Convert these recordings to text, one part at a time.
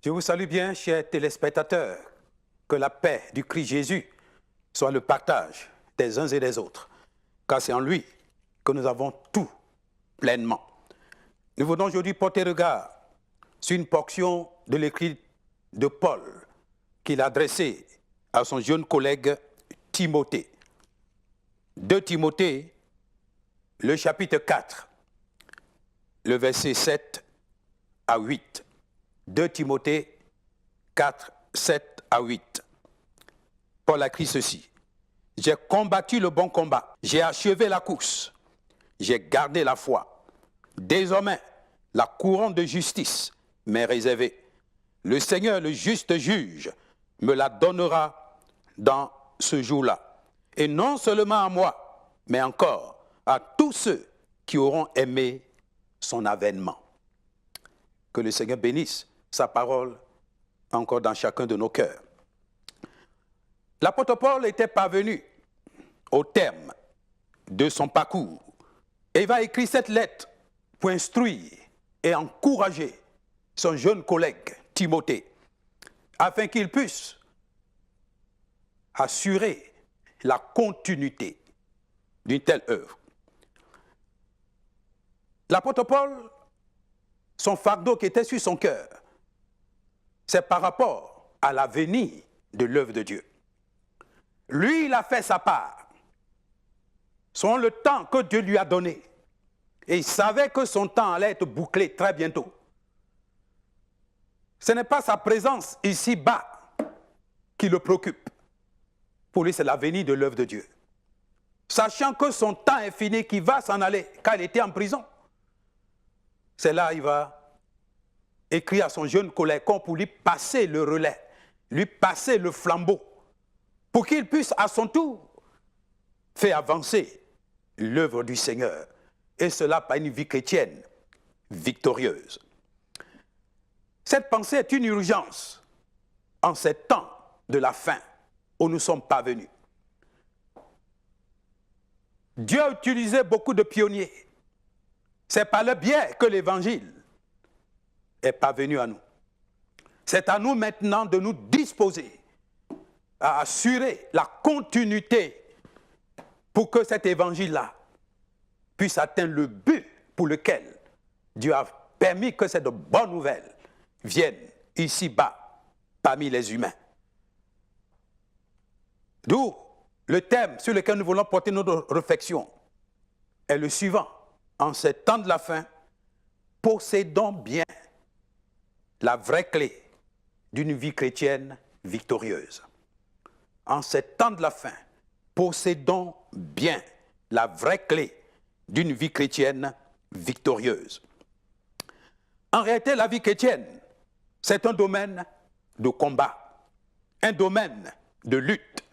Je vous salue bien, chers téléspectateurs. Que la paix du Christ Jésus soit le partage des uns et des autres, car c'est en lui que nous avons tout pleinement. Nous venons aujourd'hui porter regard sur une portion de l'écrit de Paul qu'il a adressé à son jeune collègue Timothée. 2 Timothée, le chapitre 4, le verset 7 à 8. 2 Timothée 4, 7 à 8. Paul a écrit ceci. « J'ai combattu le bon combat, j'ai achevé la course, j'ai gardé la foi. Désormais, la couronne de justice m'est réservée. Le Seigneur, le juste juge, me la donnera dans ce jour-là. Et non seulement à moi, mais encore à tous ceux qui auront aimé son avènement. » Que le Seigneur bénisse sa parole encore dans chacun de nos cœurs. L'apôtre Paul était parvenu au terme de son parcours et il va écrire cette lettre pour instruire et encourager son jeune collègue Timothée afin qu'il puisse assurer la continuité d'une telle œuvre. L'apôtre Paul, son fardeau qui était sur son cœur, c'est par rapport à l'avenir de l'œuvre de Dieu. Lui, il a fait sa part, selon le temps que Dieu lui a donné. Et il savait que son temps allait être bouclé très bientôt. Ce n'est pas sa présence ici-bas qui le préoccupe. Pour lui, c'est l'avenir de l'œuvre de Dieu. Sachant que son temps est fini, qu'il va s'en aller, car il était en prison. C'est là qu'il va écrire à son jeune collègue pour lui passer le relais, lui passer le flambeau, pour qu'il puisse à son tour faire avancer l'œuvre du Seigneur, et cela par une vie chrétienne victorieuse. Cette pensée est une urgence en ces temps de la fin où nous sommes parvenus. Dieu a utilisé beaucoup de pionniers. C'est par le biais que l'Évangile est parvenu à nous. C'est à nous maintenant de nous disposer à assurer la continuité pour que cet évangile-là puisse atteindre le but pour lequel Dieu a permis que cette bonne nouvelle vienne ici-bas parmi les humains. D'où le thème sur lequel nous voulons porter notre réflexion est le suivant. En ces temps de la fin, possédons bien la vraie clé d'une vie chrétienne victorieuse. En ces temps de la fin, possédons bien la vraie clé d'une vie chrétienne victorieuse. En réalité, la vie chrétienne, c'est un domaine de combat, un domaine de lutte.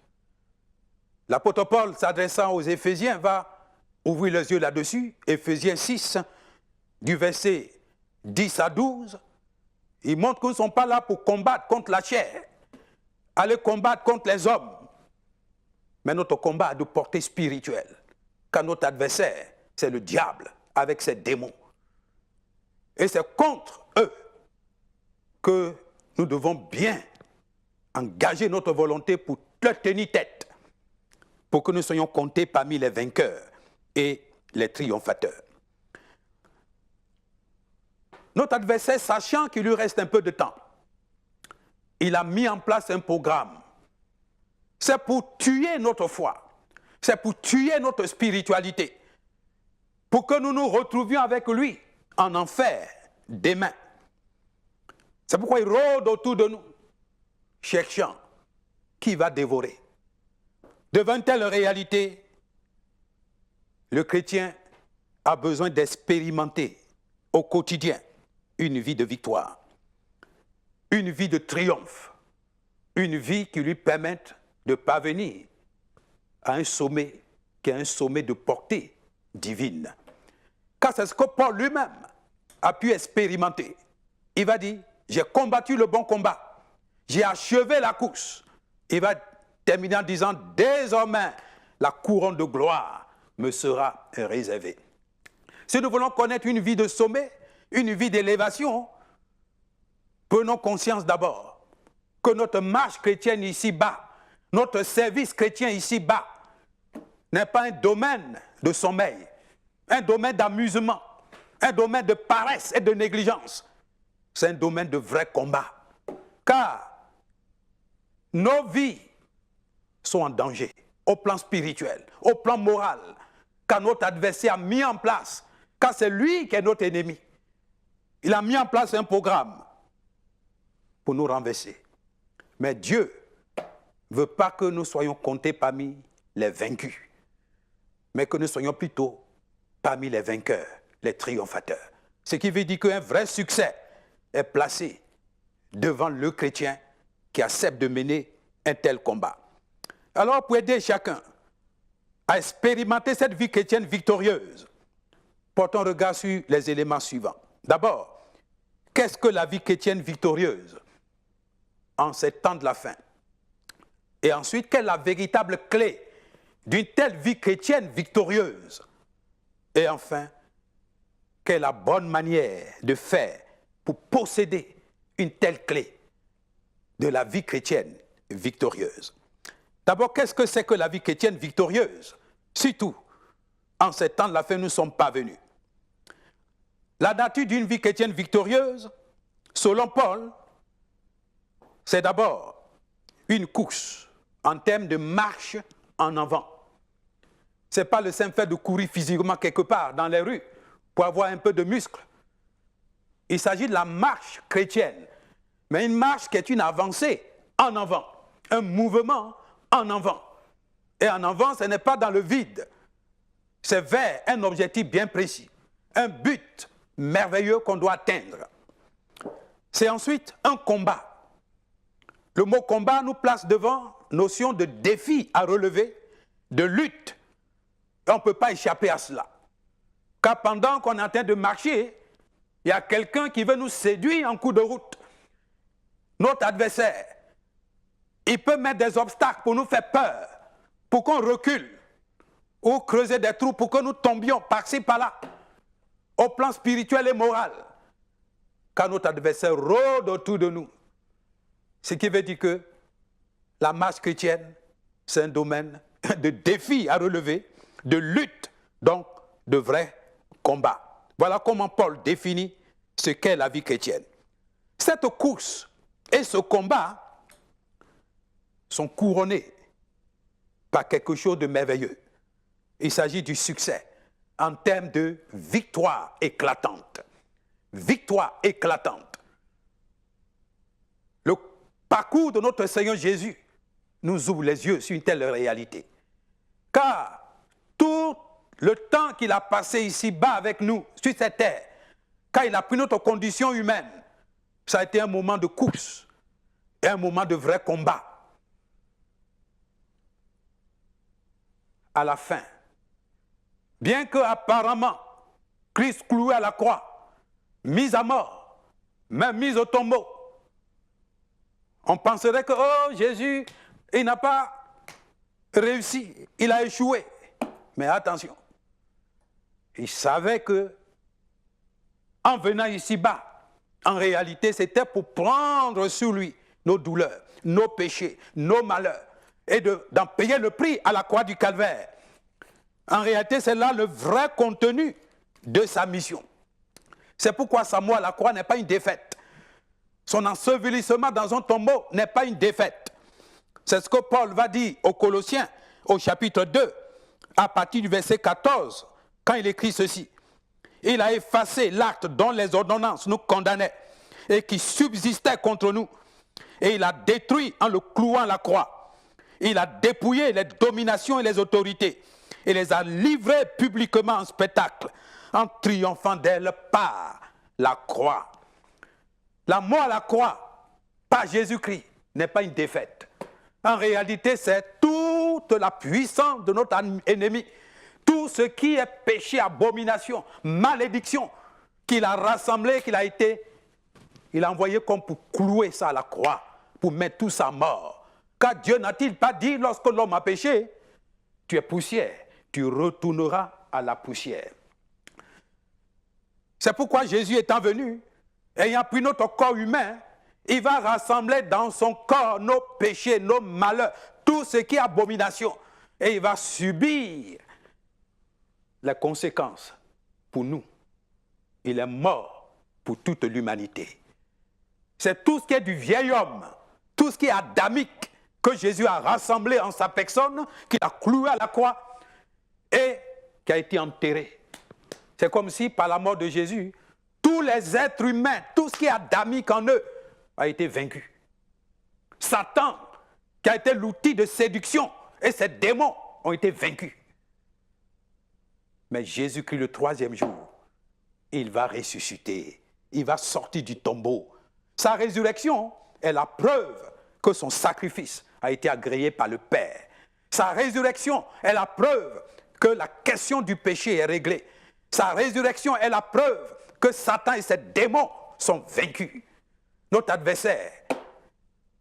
L'apôtre Paul, s'adressant aux Éphésiens, va ouvrir les yeux là-dessus. Éphésiens 6, du verset 10 à 12, il montre que nous ne sommes pas là pour combattre contre la chair, aller combattre contre les hommes. Mais notre combat a de portée spirituelle, car notre adversaire, c'est le diable avec ses démons. Et c'est contre eux que nous devons bien engager notre volonté pour leur tenir tête, pour que nous soyons comptés parmi les vainqueurs et les triomphateurs. Notre adversaire, sachant qu'il lui reste un peu de temps, il a mis en place un programme. C'est pour tuer notre foi, c'est pour tuer notre spiritualité, pour que nous nous retrouvions avec lui en enfer demain. C'est pourquoi il rôde autour de nous, cherchant qui va dévorer. Devant une telle réalité, le chrétien a besoin d'expérimenter au quotidien une vie de victoire, une vie de triomphe, une vie qui lui permette de parvenir à un sommet qui est un sommet de portée divine. Car c'est ce que Paul lui-même a pu expérimenter. Il va dire, j'ai combattu le bon combat, j'ai achevé la course. Il va terminer en disant, désormais, la couronne de gloire me sera réservée. Si nous voulons connaître une vie de sommet, une vie d'élévation, Prenons conscience d'abord que notre marche chrétienne ici-bas, notre service chrétien ici-bas, n'est pas un domaine de sommeil, un domaine d'amusement, un domaine de paresse et de négligence. C'est un domaine de vrai combat. Car nos vies sont en danger, au plan spirituel, au plan moral, car notre adversaire a mis en place, car c'est lui qui est notre ennemi. Il a mis en place un programme pour nous renverser. Mais Dieu ne veut pas que nous soyons comptés parmi les vaincus, mais que nous soyons plutôt parmi les vainqueurs, les triomphateurs. Ce qui veut dire qu'un vrai succès est placé devant le chrétien qui accepte de mener un tel combat. Alors, pour aider chacun à expérimenter cette vie chrétienne victorieuse, portons un regard sur les éléments suivants. D'abord, qu'est-ce que la vie chrétienne victorieuse en ces temps de la fin? Et ensuite, quelle est la véritable clé d'une telle vie chrétienne victorieuse? Et enfin, quelle est la bonne manière de faire pour posséder une telle clé de la vie chrétienne victorieuse? D'abord, qu'est-ce que c'est que la vie chrétienne victorieuse? Surtout, en ces temps de la fin, nous ne sommes pas venus. La nature d'une vie chrétienne victorieuse, selon Paul, c'est d'abord une course en termes de marche en avant. Ce n'est pas le simple fait de courir physiquement quelque part dans les rues pour avoir un peu de muscle. Il s'agit de la marche chrétienne, mais une marche qui est une avancée en avant, un mouvement en avant. Et en avant, ce n'est pas dans le vide, c'est vers un objectif bien précis, un but merveilleux qu'on doit atteindre. C'est ensuite un combat. Le mot combat nous place devant notion de défi à relever, de lutte. Et on ne peut pas échapper à cela. Car pendant qu'on est en train de marcher, il y a quelqu'un qui veut nous séduire en cours de route. Notre adversaire, il peut mettre des obstacles pour nous faire peur, pour qu'on recule, ou creuser des trous pour que nous tombions par-ci, par-là, au plan spirituel et moral. Car notre adversaire rôde autour de nous. Ce qui veut dire que la marche chrétienne, c'est un domaine de défi à relever, de lutte, donc de vrai combat. Voilà comment Paul définit ce qu'est la vie chrétienne. Cette course et ce combat sont couronnés par quelque chose de merveilleux. Il s'agit du succès en termes de victoire éclatante. Victoire éclatante. Le parcours de notre Seigneur Jésus nous ouvre les yeux sur une telle réalité. Car tout le temps qu'il a passé ici-bas avec nous, sur cette terre, quand il a pris notre condition humaine, ça a été un moment de course et un moment de vrai combat. À la fin, bien que apparemment Christ cloué à la croix, mis à mort, même mis au tombeau, on penserait que oh, Jésus, il n'a pas réussi, il a échoué. Mais attention, il savait que en venant ici-bas, en réalité, c'était pour prendre sur lui nos douleurs, nos péchés, nos malheurs, et d'en payer le prix à la croix du calvaire. En réalité, c'est là le vrai contenu de sa mission. C'est pourquoi sa mort à la croix n'est pas une défaite. Son ensevelissement dans un tombeau n'est pas une défaite. C'est ce que Paul va dire aux Colossiens, au chapitre 2, à partir du verset 14, quand il écrit ceci. Il a effacé l'acte dont les ordonnances nous condamnaient et qui subsistait contre nous. Et il a détruit en le clouant à la croix. Il a dépouillé les dominations et les autorités et les a livrées publiquement en spectacle, en triomphant d'elles par la croix. La mort à la croix, par Jésus-Christ, n'est pas une défaite. En réalité, c'est toute la puissance de notre ennemi, tout ce qui est péché, abomination, malédiction, qu'il a rassemblé, il a envoyé comme pour clouer ça à la croix, pour mettre tout ça à mort. Car Dieu n'a-t-il pas dit, lorsque l'homme a péché, tu es poussière, tu retourneras à la poussière. C'est pourquoi Jésus étant venu, ayant pris notre corps humain, Il va rassembler dans son corps nos péchés, nos malheurs, tout ce qui est abomination. Et il va subir les conséquences pour nous. Il est mort pour toute l'humanité. C'est tout ce qui est du vieil homme, tout ce qui est adamique, que Jésus a rassemblé en sa personne, qu'il a cloué à la croix et qui a été enterré. C'est comme si par la mort de Jésus, tous les êtres humains, tout ce qui est adamique en eux, a été vaincu. Satan, qui a été l'outil de séduction, et ses démons ont été vaincus. Mais Jésus-Christ, le troisième jour, il va ressusciter. Il va sortir du tombeau. Sa résurrection est la preuve que son sacrifice a été agréé par le Père. Sa résurrection est la preuve que la question du péché est réglée. Sa résurrection est la preuve que Satan et ses démons sont vaincus. Notre adversaire,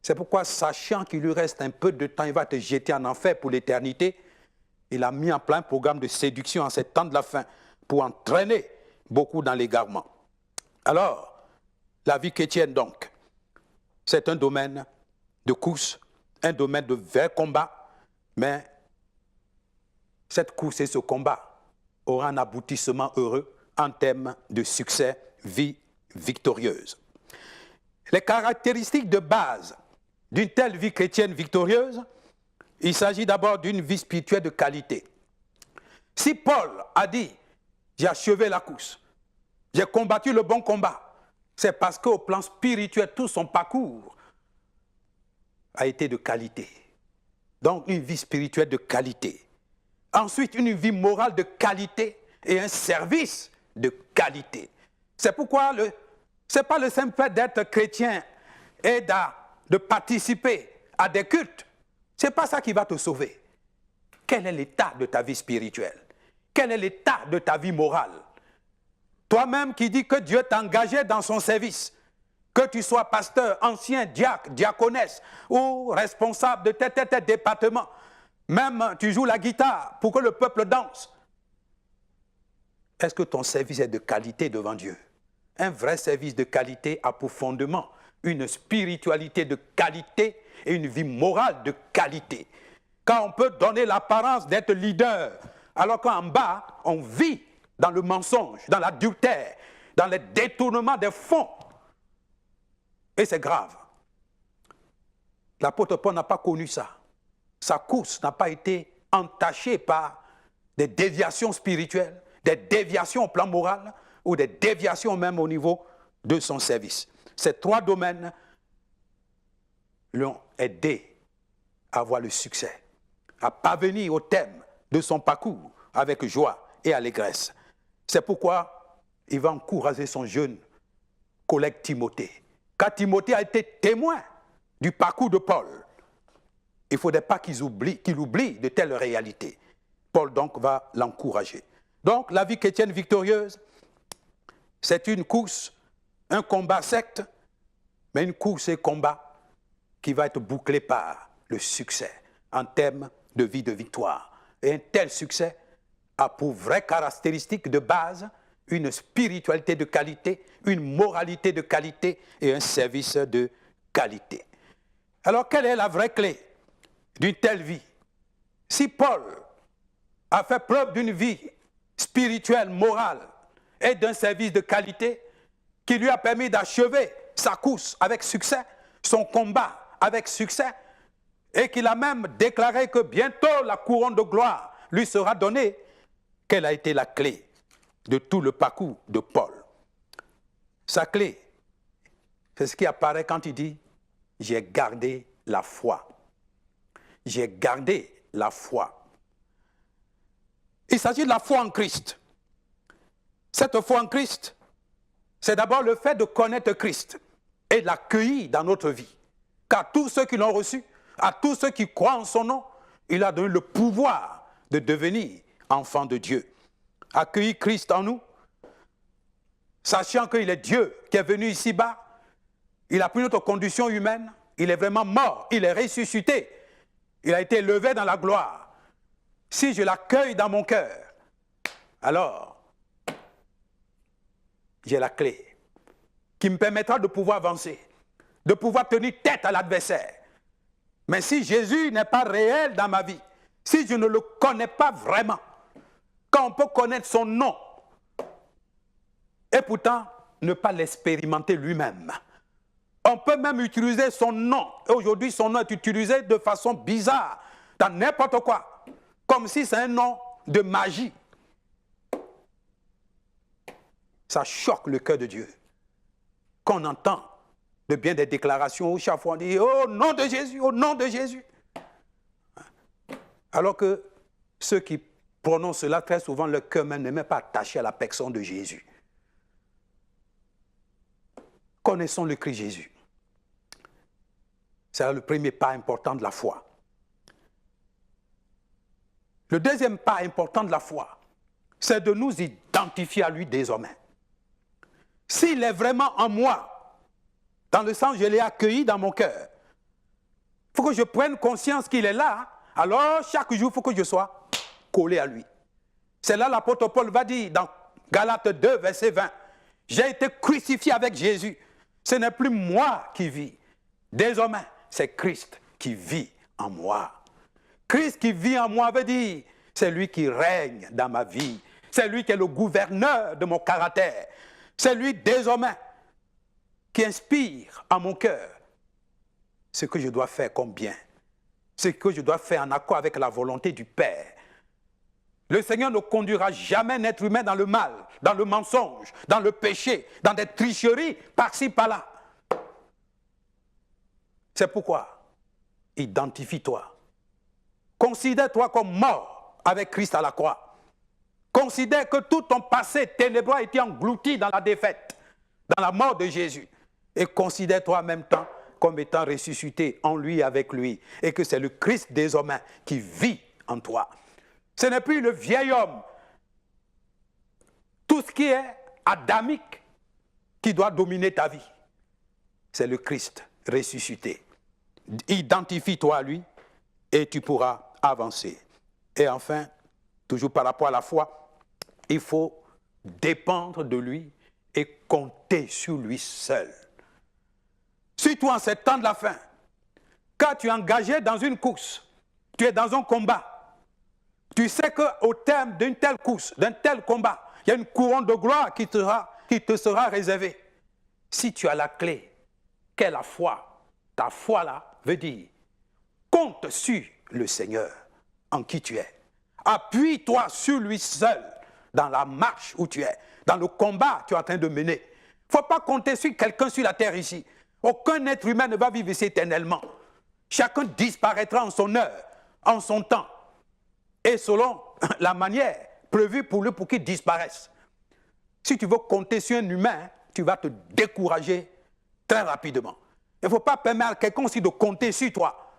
c'est pourquoi, sachant qu'il lui reste un peu de temps, il va te jeter en enfer pour l'éternité, il a mis en place un programme de séduction en ces temps de la fin pour entraîner beaucoup dans l'égarement. Alors, la vie chrétienne donc, c'est un domaine de course, un domaine de vrai combat, mais cette course et ce combat aura un aboutissement heureux en termes de succès, vie victorieuse. Les caractéristiques de base d'une telle vie chrétienne victorieuse, il s'agit d'abord d'une vie spirituelle de qualité. Si Paul a dit « j'ai achevé la course, j'ai combattu le bon combat », c'est parce qu'au plan spirituel, tout son parcours a été de qualité. Donc une vie spirituelle de qualité. Ensuite, une vie morale de qualité et un service de qualité. C'est pourquoi ce n'est pas le simple fait d'être chrétien et de participer à des cultes. Ce n'est pas ça qui va te sauver. Quel est l'état de ta vie spirituelle? Quel est l'état de ta vie morale? Toi-même qui dis que Dieu t'a engagé dans son service, que tu sois pasteur, ancien, diacre, diaconesse ou responsable de tel département, même tu joues la guitare pour que le peuple danse. Est-ce que ton service est de qualité devant Dieu? Un vrai service de qualité a pour fondement une spiritualité de qualité et une vie morale de qualité. Quand on peut donner l'apparence d'être leader, alors qu'en bas, on vit dans le mensonge, dans l'adultère, dans le détournement des fonds. Et c'est grave. L'apôtre Paul n'a pas connu ça. Sa course n'a pas été entachée par des déviations spirituelles, des déviations au plan moral ou des déviations même au niveau de son service. Ces trois domaines l'ont aidé à avoir le succès, à parvenir au thème de son parcours avec joie et allégresse. C'est pourquoi il va encourager son jeune collègue Timothée. Car Timothée a été témoin du parcours de Paul. Il ne faudrait pas qu'il oublie de telles réalités. Paul donc va l'encourager. Donc la vie chrétienne victorieuse, c'est une course, un combat secte, mais une course et combat qui va être bouclé par le succès en termes de vie de victoire. Et un tel succès a pour vraie caractéristique de base une spiritualité de qualité, une moralité de qualité et un service de qualité. Alors, quelle est la vraie clé d'une telle vie? Si Paul a fait preuve d'une vie spirituelle, morale et d'un service de qualité qui lui a permis d'achever sa course avec succès, son combat avec succès, et qu'il a même déclaré que bientôt la couronne de gloire lui sera donnée, quelle a été la clé de tout le parcours de Paul? Sa clé, c'est ce qui apparaît quand il dit « j'ai gardé la foi ». J'ai gardé la foi. Il s'agit de la foi en Christ. Cette foi en Christ, c'est d'abord le fait de connaître Christ et de l'accueillir dans notre vie. Car tous ceux qui l'ont reçu, à tous ceux qui croient en son nom, il a donné le pouvoir de devenir enfants de Dieu. Accueillir Christ en nous, sachant qu'il est Dieu qui est venu ici-bas, il a pris notre condition humaine, il est vraiment mort, il est ressuscité, il a été élevé dans la gloire. Si je l'accueille dans mon cœur, alors j'ai la clé qui me permettra de pouvoir avancer. de pouvoir tenir tête à l'adversaire. Mais si Jésus n'est pas réel dans ma vie, si je ne le connais pas vraiment, quand on peut connaître son nom, et pourtant ne pas l'expérimenter lui-même. On peut même utiliser son nom. Et aujourd'hui, son nom est utilisé de façon bizarre, dans n'importe quoi, comme si c'est un nom de magie. Ça choque le cœur de Dieu. Quand on entend de bien des déclarations où chaque fois on dit « Au nom de Jésus, au nom de Jésus ». Alors que ceux qui prononcent cela, très souvent, leur cœur même n'est même pas attaché à la personne de Jésus. Connaissons le Christ Jésus. C'est le premier pas important de la foi. Le deuxième pas important de la foi, c'est de nous identifier à lui désormais. S'il est vraiment en moi, dans le sens où je l'ai accueilli dans mon cœur, il faut que je prenne conscience qu'il est là. Alors, chaque jour, il faut que je sois collé à lui. C'est là l'apôtre Paul va dire dans Galates 2, verset 20, « J'ai été crucifié avec Jésus. Ce n'est plus moi qui vis. Désormais, c'est Christ qui vit en moi. » Christ qui vit en moi veut dire, c'est lui qui règne dans ma vie. C'est lui qui est le gouverneur de mon caractère. C'est lui désormais qui inspire à mon cœur ce que je dois faire comme bien. Ce que je dois faire en accord avec la volonté du Père. Le Seigneur ne conduira jamais un être humain dans le mal, dans le mensonge, dans le péché, dans des tricheries, par-ci, par-là. C'est pourquoi, identifie-toi. Considère-toi comme mort avec Christ à la croix. Considère que tout ton passé ténébreux a été englouti dans la défaite, dans la mort de Jésus. Et considère-toi en même temps comme étant ressuscité en lui, avec lui. Et que c'est le Christ désormais qui vit en toi. Ce n'est plus le vieil homme, tout ce qui est adamique, qui doit dominer ta vie. C'est le Christ ressuscité. Identifie-toi à lui et tu pourras avancer. Et enfin, toujours par rapport à la foi, il faut dépendre de lui et compter sur lui seul. Surtout en ces temps de la fin, quand tu es engagé dans une course, tu es dans un combat, tu sais qu'au terme d'une telle course, d'un tel combat, il y a une couronne de gloire qui te sera réservée. Si tu as la clé, qu'est la foi, ta foi là veut dire, compte sur le Seigneur en qui tu es. Appuie-toi sur lui seul dans la marche où tu es, dans le combat que tu es en train de mener. Il ne faut pas compter sur quelqu'un sur la terre ici. Aucun être humain ne va vivre ici éternellement. Chacun disparaîtra en son heure, en son temps, et selon la manière prévue pour lui pour qu'il disparaisse. Si tu veux compter sur un humain, tu vas te décourager très rapidement. Il ne faut pas permettre à quelqu'un aussi de compter sur toi.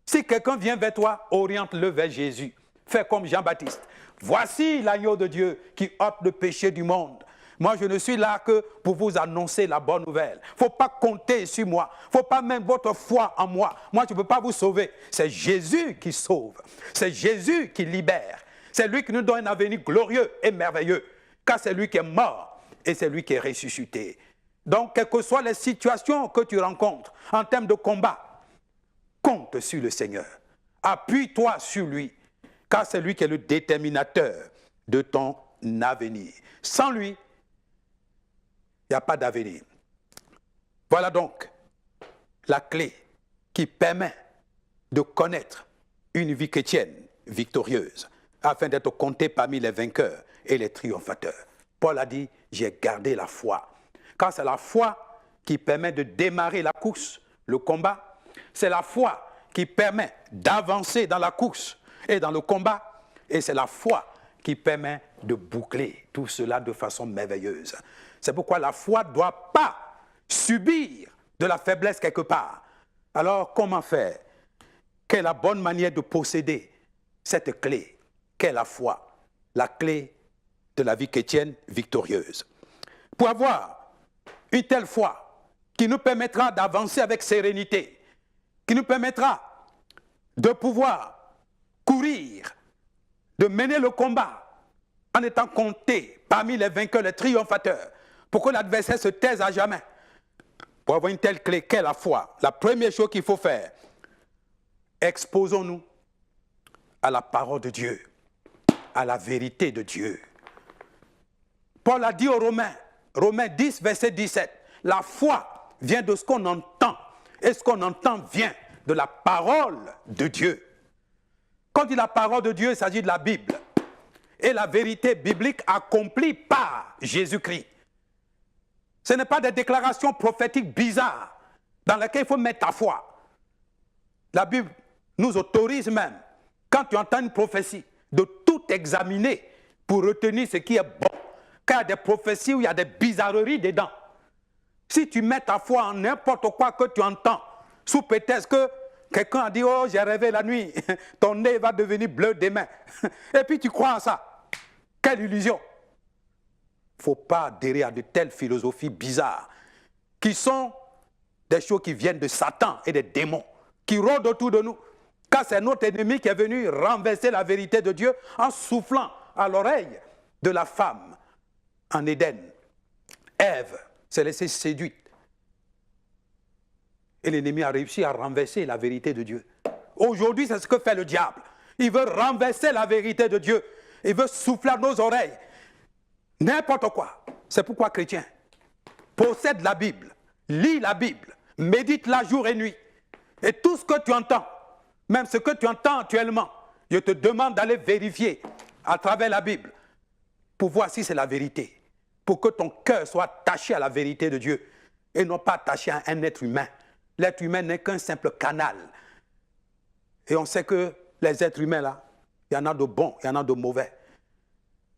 Si quelqu'un vient vers toi, oriente-le vers Jésus. Fais comme Jean-Baptiste. Voici l'agneau de Dieu qui ôte le péché du monde. Moi, je ne suis là que pour vous annoncer la bonne nouvelle. Il ne faut pas compter sur moi. Il ne faut pas mettre votre foi en moi. Moi, je ne peux pas vous sauver. C'est Jésus qui sauve. C'est Jésus qui libère. C'est lui qui nous donne un avenir glorieux et merveilleux. Car c'est lui qui est mort et c'est lui qui est ressuscité. Donc, quelles que soient les situations que tu rencontres en termes de combat, compte sur le Seigneur. Appuie-toi sur lui. Car c'est lui qui est le déterminateur de ton avenir. Sans lui, il n'y a pas d'avenir. Voilà donc la clé qui permet de connaître une vie chrétienne victorieuse, afin d'être compté parmi les vainqueurs et les triomphateurs. Paul a dit, j'ai gardé la foi. Car c'est la foi qui permet de démarrer la course, le combat. C'est la foi qui permet d'avancer dans la course et dans le combat. Et c'est la foi qui permet de boucler tout cela de façon merveilleuse. C'est pourquoi la foi ne doit pas subir de la faiblesse quelque part. Alors, comment faire? Quelle est la bonne manière de posséder cette clé? Quelle est la foi? La clé de la vie chrétienne victorieuse. Pour avoir une telle foi qui nous permettra d'avancer avec sérénité, qui nous permettra de pouvoir courir, de mener le combat en étant compté parmi les vainqueurs, les triomphateurs, pour que l'adversaire se taise à jamais. Pour avoir une telle clé qu'est la foi, la première chose qu'il faut faire, exposons-nous à la parole de Dieu, à la vérité de Dieu. Paul a dit aux Romains, Romains 10, verset 17, la foi vient de ce qu'on entend, et ce qu'on entend vient de la parole de Dieu. Quand on dit la parole de Dieu, il s'agit de la Bible. Et la vérité biblique accomplie par Jésus-Christ. Ce n'est pas des déclarations prophétiques bizarres dans lesquelles il faut mettre ta foi. La Bible nous autorise même, quand tu entends une prophétie, de tout examiner pour retenir ce qui est bon. Car il y a des prophéties où il y a des bizarreries dedans. Si tu mets ta foi en n'importe quoi que tu entends, sous prétexte que quelqu'un a dit « Oh, j'ai rêvé la nuit, ton nez va devenir bleu demain. » Et puis tu crois en ça. Quelle illusion! Il ne faut pas adhérer à de telles philosophies bizarres qui sont des choses qui viennent de Satan et des démons qui rôdent autour de nous. Car c'est notre ennemi qui est venu renverser la vérité de Dieu en soufflant à l'oreille de la femme en Éden. Ève s'est laissée séduite. Et l'ennemi a réussi à renverser la vérité de Dieu. Aujourd'hui, c'est ce que fait le diable. Il veut renverser la vérité de Dieu. Il veut souffler à nos oreilles. N'importe quoi. C'est pourquoi, chrétien, possède la Bible, lis la Bible, médite-la jour et nuit. Et tout ce que tu entends, même ce que tu entends actuellement, je te demande d'aller vérifier à travers la Bible pour voir si c'est la vérité. Pour que ton cœur soit attaché à la vérité de Dieu et non pas attaché à un être humain. L'être humain n'est qu'un simple canal. Et on sait que les êtres humains là, il y en a de bons, il y en a de mauvais.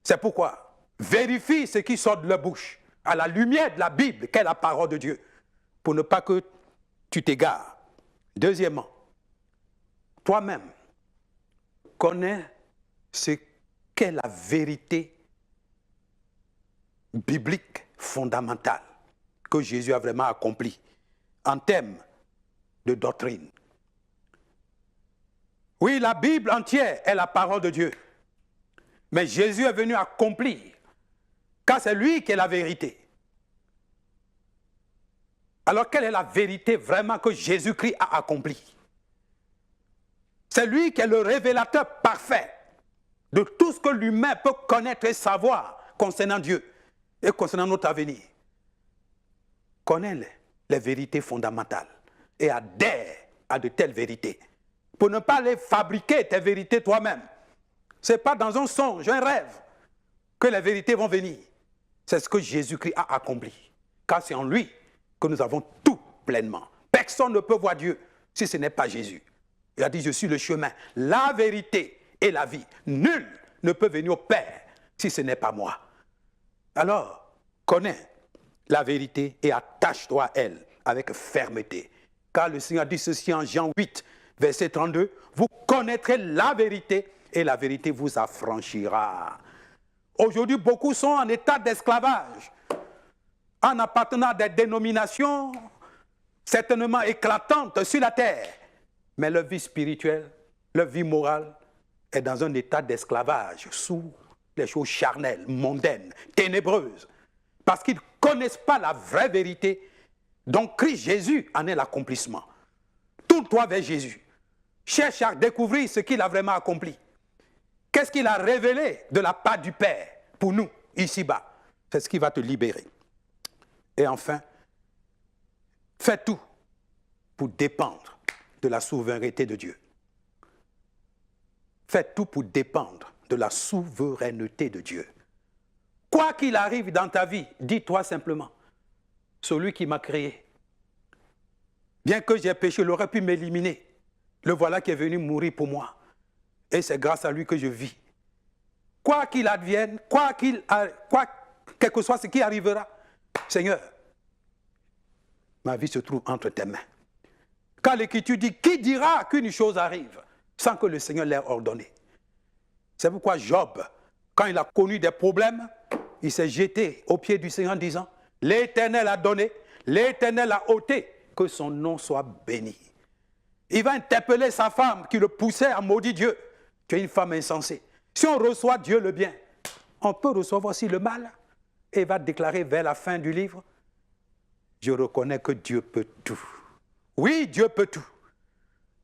C'est pourquoi vérifie ce qui sort de leur bouche à la lumière de la Bible, qu'est la parole de Dieu, pour ne pas que tu t'égares. Deuxièmement, toi-même, connais ce qu'est la vérité biblique fondamentale que Jésus a vraiment accomplie en termes de doctrine. Oui, la Bible entière est la parole de Dieu. Mais Jésus est venu accomplir, car c'est lui qui est la vérité. Alors, quelle est la vérité vraiment que Jésus-Christ a accomplie? C'est lui qui est le révélateur parfait de tout ce que l'humain peut connaître et savoir concernant Dieu et concernant notre avenir. Connais les vérités fondamentales et adhère à de telles vérités. Pour ne pas les fabriquer, tes vérités toi-même. Ce n'est pas dans un songe, un rêve, que les vérités vont venir. C'est ce que Jésus-Christ a accompli. Car c'est en lui que nous avons tout pleinement. Personne ne peut voir Dieu si ce n'est pas Jésus. Il a dit, je suis le chemin, la vérité et la vie. Nul ne peut venir au Père si ce n'est pas moi. Alors, connais la vérité et attache-toi à elle avec fermeté. Car le Seigneur dit ceci en Jean 8, verset 32, vous connaîtrez la vérité et la vérité vous affranchira. Aujourd'hui, beaucoup sont en état d'esclavage, en appartenant à des dénominations certainement éclatantes sur la terre. Mais leur vie spirituelle, leur vie morale est dans un état d'esclavage sous les choses charnelles, mondaines, ténébreuses. Parce qu'ils ne connaissent pas la vraie vérité. Donc Christ Jésus en est l'accomplissement. Tourne-toi vers Jésus. Cherche à découvrir ce qu'il a vraiment accompli. Qu'est-ce qu'il a révélé de la part du Père pour nous, ici-bas? C'est ce qui va te libérer. Et enfin, fais tout pour dépendre de la souveraineté de Dieu. Fais tout pour dépendre de la souveraineté de Dieu. Quoi qu'il arrive dans ta vie, dis-toi simplement, celui qui m'a créé, bien que j'ai péché, il aurait pu m'éliminer. Le voilà qui est venu mourir pour moi. Et c'est grâce à lui que je vis. Quoi qu'il advienne, quel que soit ce qui arrivera, Seigneur, ma vie se trouve entre tes mains. Car l'Écriture dit, qui dira qu'une chose arrive sans que le Seigneur l'ait ordonné? C'est pourquoi Job, quand il a connu des problèmes, il s'est jeté aux pieds du Seigneur en disant, l'Éternel a donné, l'Éternel a ôté, que son nom soit béni. Il va interpeller sa femme qui le poussait à maudire Dieu. Tu es une femme insensée. Si on reçoit Dieu le bien, on peut recevoir aussi le mal. Et il va déclarer vers la fin du livre, je reconnais que Dieu peut tout. Oui, Dieu peut tout.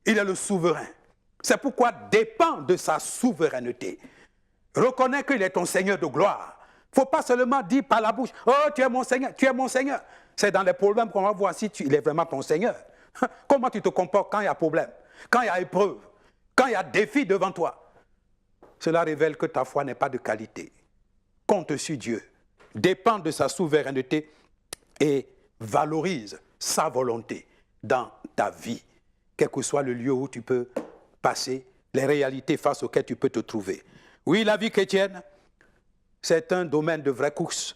Il est le souverain. C'est pourquoi dépend de sa souveraineté. Reconnais qu'il est ton Seigneur de gloire. Il ne faut pas seulement dire par la bouche, oh, tu es mon Seigneur, tu es mon Seigneur. C'est dans les problèmes qu'on va voir si il est vraiment ton Seigneur. Comment tu te comportes quand il y a problème, quand il y a épreuve, quand il y a défi devant toi. Cela révèle que ta foi n'est pas de qualité. Compte sur Dieu, dépend de sa souveraineté et valorise sa volonté dans ta vie, quel que soit le lieu où tu peux passer, les réalités face auxquelles tu peux te trouver. Oui, la vie chrétienne, c'est un domaine de vraie course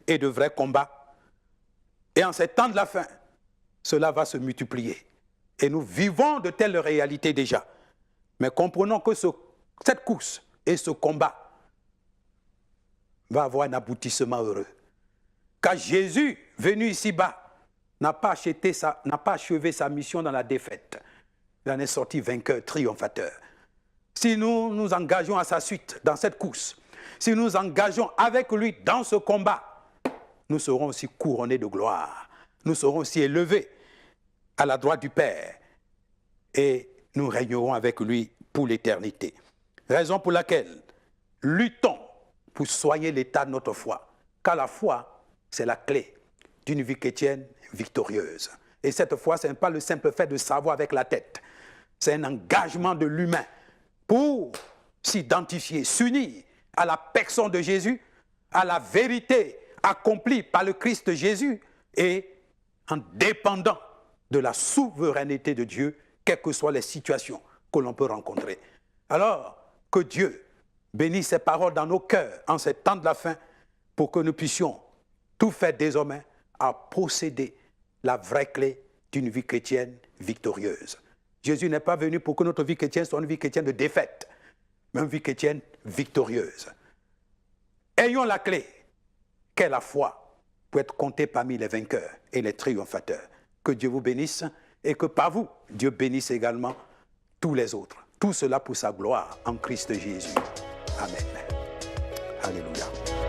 et de vrai combat. Et en ces temps de la fin, cela va se multiplier. Et nous vivons de telles réalités déjà. Mais comprenons que cette course et ce combat va avoir un aboutissement heureux. Car Jésus, venu ici-bas, n'a pas achevé sa mission dans la défaite. Il en est sorti vainqueur, triomphateur. Si nous nous engageons à sa suite dans cette course, si nous nous engageons avec lui dans ce combat, nous serons aussi couronnés de gloire. Nous serons aussi élevés à la droite du Père et nous régnerons avec lui pour l'éternité. Raison pour laquelle luttons pour soigner l'état de notre foi. Car la foi, c'est la clé d'une vie chrétienne victorieuse. Et cette foi, ce n'est pas le simple fait de savoir avec la tête. C'est un engagement de l'humain pour s'identifier, s'unir à la personne de Jésus, à la vérité accomplie par le Christ Jésus et en dépendant de la souveraineté de Dieu, quelles que soient les situations que l'on peut rencontrer. Alors, que Dieu bénisse ses paroles dans nos cœurs en ces temps de la fin pour que nous puissions tout faire désormais à posséder la vraie clé d'une vie chrétienne victorieuse. Jésus n'est pas venu pour que notre vie chrétienne soit une vie chrétienne de défaite, mais une vie chrétienne victorieuse. Ayons la clé, qu'est la foi, pour être compté parmi les vainqueurs et les triomphateurs. Que Dieu vous bénisse et que par vous, Dieu bénisse également tous les autres. Tout cela pour sa gloire en Christ Jésus. Amen. Alléluia.